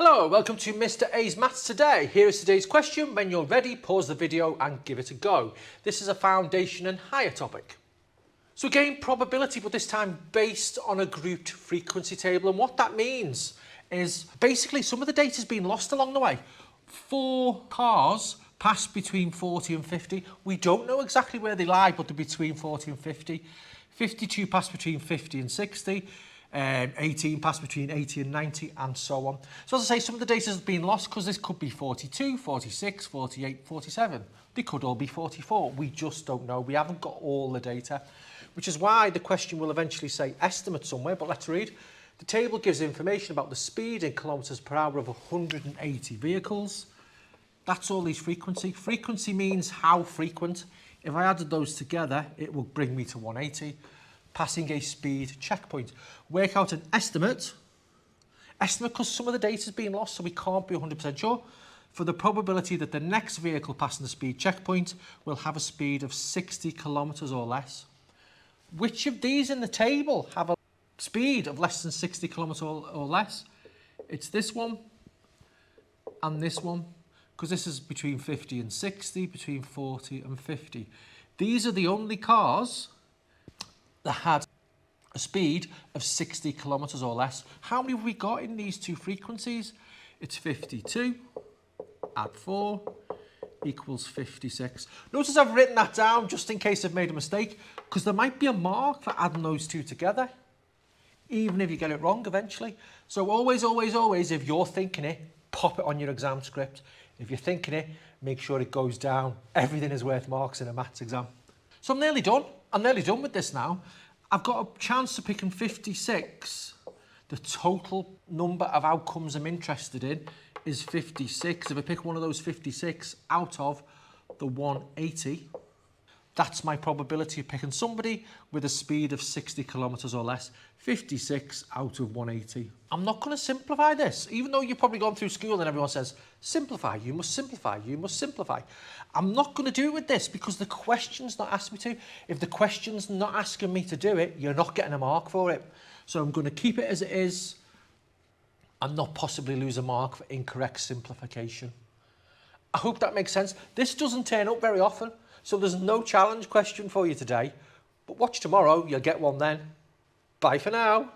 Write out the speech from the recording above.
Hello, welcome to Mr. A's Maths Today. Here is today's question. When you're ready, pause the video and give it a go. This is a foundation and higher topic. So again, probability, but this time based on a grouped frequency table. And what that means is basically some of the data's been lost along the way. 4 cars passed between 40 and 50. We don't know exactly where they lie, but they're between 40 and 50. 52 passed between 50 and 60. 18 passed between 80 and 90 and so on. So as I say, some of the data has been lost because this could be 42, 46, 48, 47. They could all be 44. We just don't know. We haven't got all the data, which is why the question will eventually say estimate somewhere, but let's read. The table gives information about the speed in kilometres per hour of 180 vehicles. That's all these frequency. Frequency means how frequent. If I added those together, it will bring me to 180. Passing a speed checkpoint. Work out an estimate. Estimate because some of the data has been lost, so we can't be 100% sure. For the probability that the next vehicle passing the speed checkpoint will have a speed of 60 kilometres or less. Which of these in the table have a speed of less than 60 kilometres or less? It's this one and this one, because this is between 50 and 60, between 40 and 50. These are the only cars that had a speed of 60 kilometres or less. How many have we got in these two frequencies? It's 52, add 4, equals 56. Notice I've written that down just in case I've made a mistake, because there might be a mark for adding those two together, even if you get it wrong eventually. So always, always, always, if you're thinking it, pop it on your exam script. If you're thinking it, make sure it goes down. Everything is worth marks in a maths exam. So I'm nearly done. I'm nearly done with this now. I've got a chance of picking 56. The total number of outcomes I'm interested in is 56. If I pick one of those 56 out of the 180, that's my probability of picking somebody with a speed of 60 kilometres or less. 56 out of 180. I'm not going to simplify this, even though you've probably gone through school and everyone says, simplify, you must simplify, you must simplify. I'm not going to do it with this because the question's not asking me to. If the question's not asking me to do it, you're not getting a mark for it. So I'm going to keep it as it is and not possibly lose a mark for incorrect simplification. I hope that makes sense. This doesn't turn up very often, so there's no challenge question for you today. But watch tomorrow, you'll get one then. Bye for now.